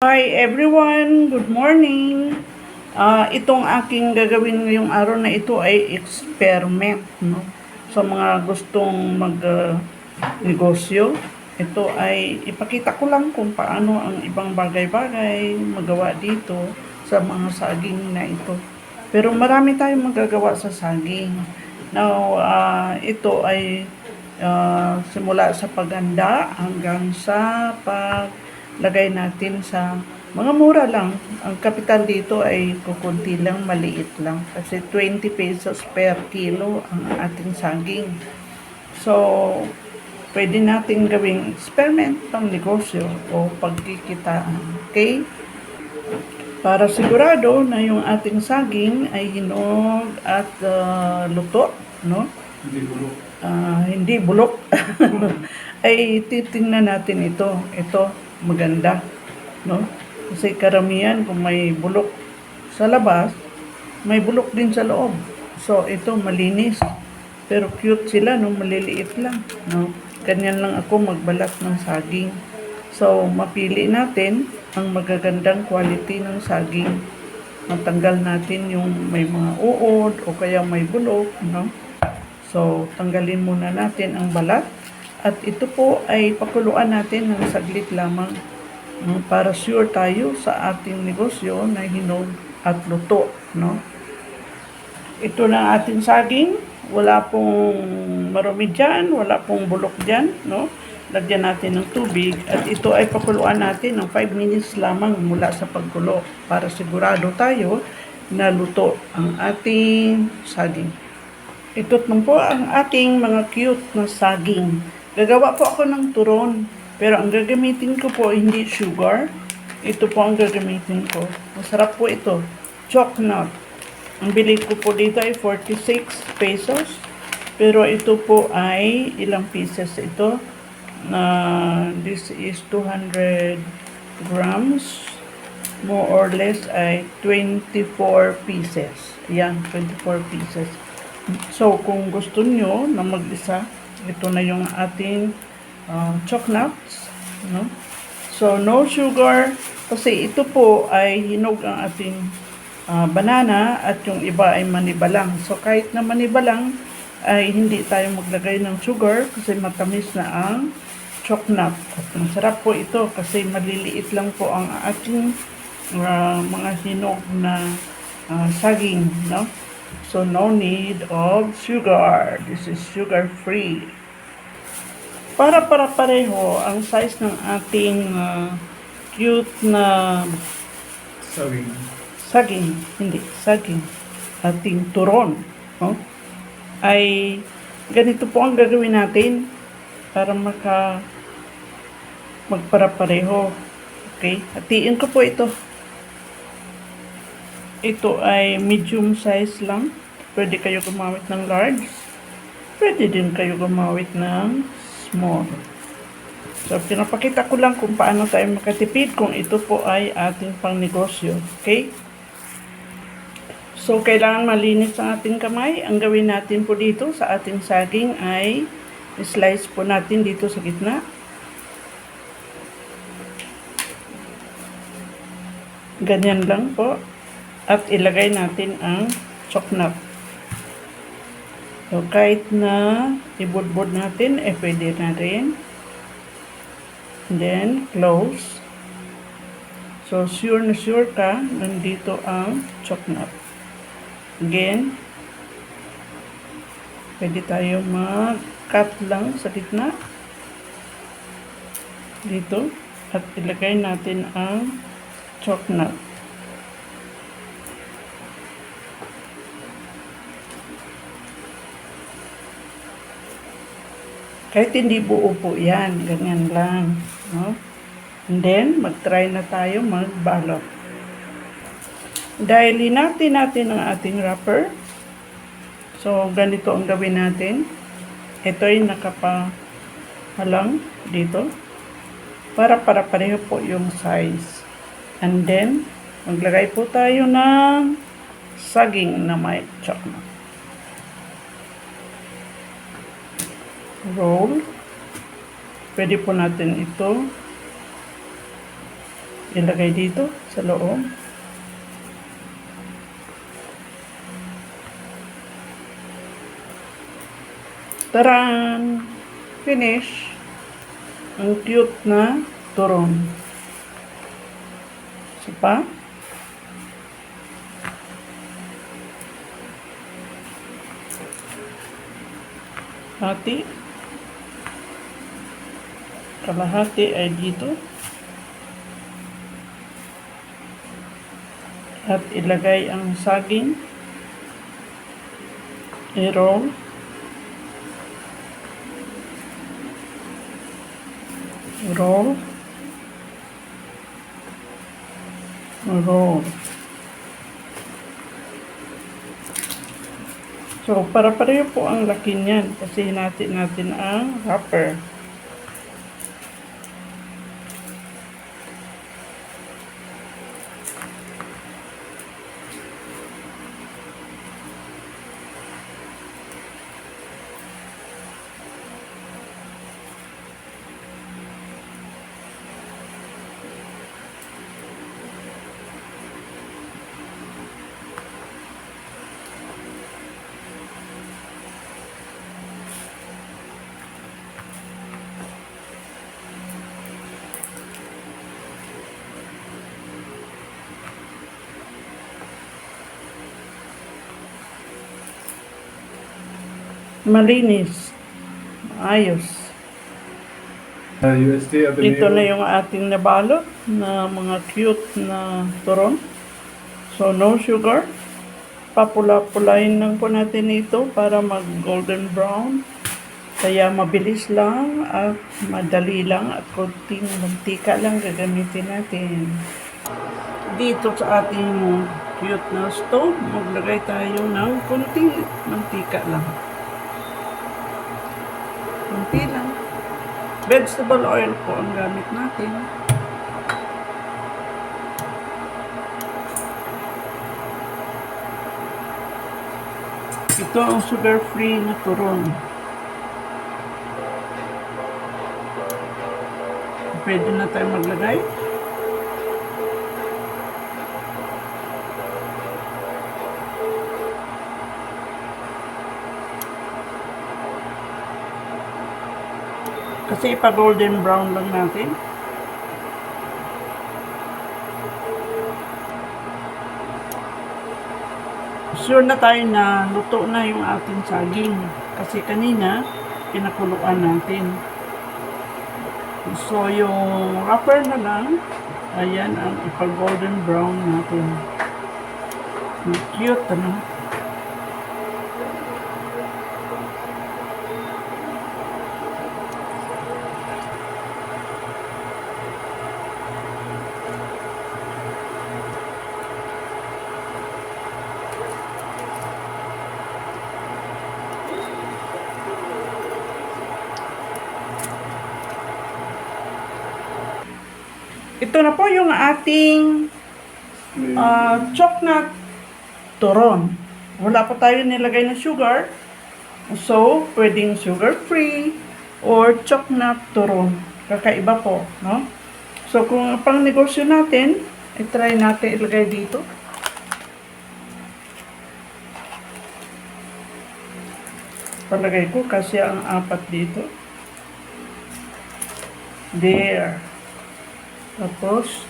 Hi everyone, good morning. Itong aking gagawin ngayong araw na ito ay experiment, no? Sa mga gustong mag negosyo, ito ay ipakita ko lang kung paano ang ibang bagay-bagay magawa dito sa mga saging na ito. Pero marami tayong magagawa sa saging. Now, ito ay simula sa paghanda hanggang sa paglagay natin sa mga mura lang. Ang kapital dito ay kukunti lang, maliit lang. Kasi 20 pesos per kilo ang ating saging. So, pwede natin gawing experiment pang negosyo o pagkikitaan. Okay? Para sigurado na yung ating saging ay hinog at luto, no? Hindi bulok. Ay titingnan natin ito. Ito, maganda, no? Kasi karamihan kung may bulok sa labas, may bulok din sa loob. So, ito malinis. Pero cute sila, no? Maliliit lang, no? Ganyan lang ako magbalat ng saging. So, mapili natin ang magagandang quality ng saging. Matanggal natin yung may mga uod o kaya may bulok, no? So, tanggalin muna natin ang balat. At ito po ay pakuluan natin ng saglit lamang para sure tayo sa ating negosyo na hinog at luto, no? Ito na ating saging. Wala pong marumi dyan, wala pong bulok dyan, no? Lagyan natin ng tubig at ito ay pakuluan natin ng 5 minutes lamang mula sa pagkulo para sigurado tayo na luto ang ating saging. Ito po ang ating mga cute na saging. Gagawa po ako ng turon. Pero ang gagamitin ko po hindi sugar. Ito po ang gagamitin ko. Masarap po ito. Chocolate. Ang bili ko po dito ay 46 pesos. Pero ito po ay ilang pieces ito. This is 200 grams. More or less ay 24 pieces. Ayan, 24 pieces. So, kung gusto nyo na mag-isa, ito na yung ating chocnuts, no? So, no sugar, kasi ito po ay hinog ang ating banana at yung iba ay manibalang. So, kahit na manibalang, ay hindi tayo maglagay ng sugar kasi matamis na ang chocnut. At masarap po ito kasi maliliit lang po ang ating mga hinog na saging, no? So, no need of sugar. This is sugar-free. Para pareho ang size ng ating cute na saging. Hindi, saging. Ating turon. No? Ay, ganito po ang gagawin natin para magpara-pareho. Okay? Hatiin ko po ito. Ito ay medium size lang. Pwede kayo gumamit ng large. Pwede din kayo gumamit ng small. So, pinapakita ko lang kung paano tayo makatipid kung ito po ay ating pang negosyo. Okay? So, kailangan malinis ang ating kamay. Ang gawin natin po dito sa ating saging ay slice po natin dito sa gitna. Ganyan lang po. At ilagay natin ang chocnut. So, kahit na ibudbud natin, pwede na rin. And then, close. So, sure na sure ka, nandito ang chocnut. Again, pwede tayo mag-cut lang sa gitna. Dito. At ilagay natin ang chocnut. Kahit hindi buo po yan, ganyan lang. No? And then, mag-try na tayo magbalot. Dahil hinati natin ang ating wrapper, so ganito ang gawin natin. Ito ay nakapahalang dito para pareho po yung size. And then, maglagay po tayo ng saging na may chocolate. Roll. Pwede po natin ito ilagay dito sa loob. Taran! Finish! Ang cute na turon. Isa pa. Hati. Kalahati ay dito. At ilagay ang saging. I-roll. Roll. Roll. So, para-pareho po ang laki niyan kasi hinati natin ang wrapper. Malinis. Ayos. USD at the Ito na middle. yung ating nabalot na mga cute na turon. So, no sugar. Papula-pulain lang po natin ito para mag golden brown. Kaya mabilis lang at madali lang at konting mantika lang gagamitin natin. Dito sa ating cute na stove, maglagay tayo ng konting mantika lang. Konti lang. Vegetable oil po ang gamit natin. Ito ang sugar-free na turon. Pwede na tayo maglagay. Kasi ipa-golden brown lang natin. Sure na tayo na luto na yung ating saging. Kasi kanina, pinakuluan natin. So, yung wrapper na lang, ayan ang ipa-golden brown natin. Cute, ano? Ito na po yung ating chocolate turon. Wala pa tayo nilagay na sugar. So, pwedeng sugar-free or chocolate turon. Kakaiba po, no? So, kung pang negosyo natin, i-try natin ilagay dito. Palagay ko kasi ang apat dito. There. Tapos,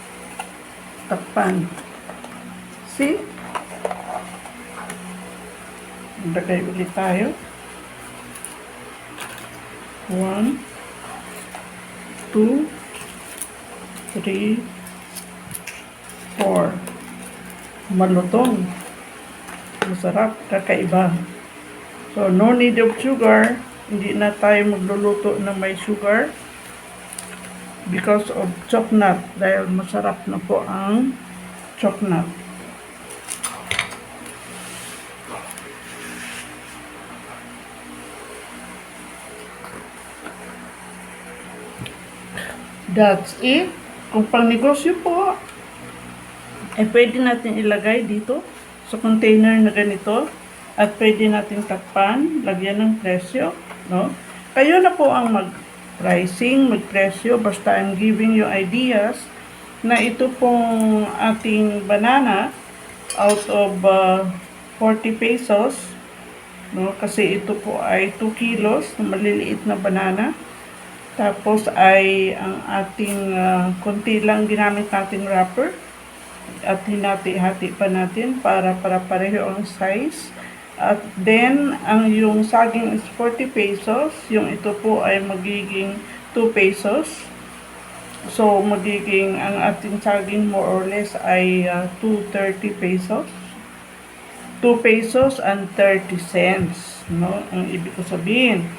takpan. See? Maglagay ulit tayo. 1, 2, 3, 4. Malutong. Masarap, kakaiba. So, no need of sugar. Hindi na tayo magluluto na may sugar. Because of chocolate. Dahil masarap na po ang chocolate. That's it. Kung pang negosyo po, pwede natin ilagay dito sa container na ganito at pwede natin takpan, lagyan ng presyo, no? Kayo na po ang mag-pricing, mag-presyo, basta I'm giving you ideas na ito pong ating banana out of 40 pesos, no? Kasi ito po ay 2 kilos na maliliit na banana. Tapos ay ang ating konti lang ginamit nating wrapper at hinati-hati pa natin para pareho ang size. At then, yung saging is 40 pesos. Yung ito po ay magiging 2 pesos. So, magiging ang ating saging more or less ay 230 pesos. 2 pesos and 30 cents, no? Ang ibig ko sabihin.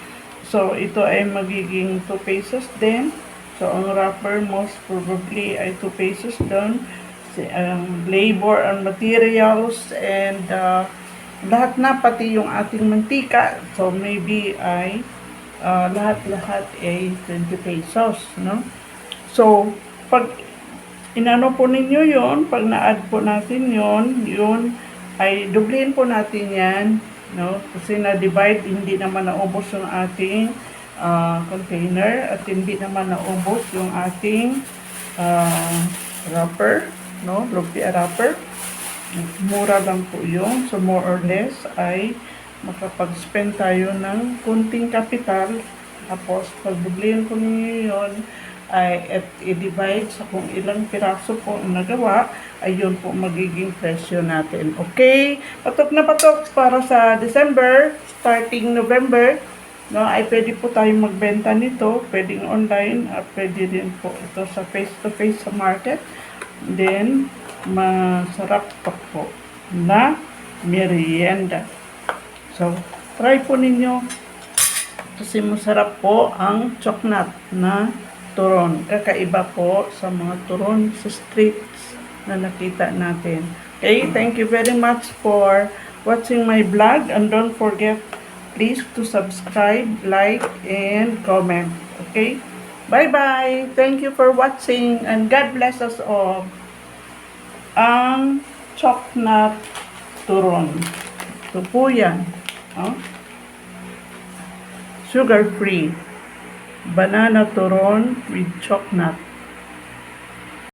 So, ito ay magiging 2 pesos din. So, ang wrapper most probably ay 2 pesos doon. Labor and materials and lahat na, pati yung ating mantika. So, maybe ay lahat-lahat ay 20 pesos, no? So, pag inano po ninyo yon, pag na-add po natin yun ay dublihin po natin yan, no? Kasi na-divide, hindi naman naubos yung ating container at hindi naman naubos yung ating wrapper, no? Lumpia wrapper. Mura lang po yun. So, more or less ay makapag-spend tayo ng kunting kapital. Tapos, pag dublihin po ninyo yun, ay i-divide sa kung ilang piraso po nagawa, ay yun po magiging presyo natin. Okay? Patok na patok para sa December, starting November, no, ay pwede po tayong magbenta nito, pwedeng online, at pwede din po ito sa face-to-face sa market. Then, masarap pa po na merienda. So, try po ninyo kasi masarap po ang chocolate na turon. Kakaiba po sa mga turon sa streets na nakita natin. Okay, thank you very much for watching my vlog, and don't forget please to subscribe, like, and comment. Okay, bye-bye. Thank you for watching and God bless us all. Ang chocolate turon. Ito po yan. Oh? Sugar-free. Banana turon with chocolate.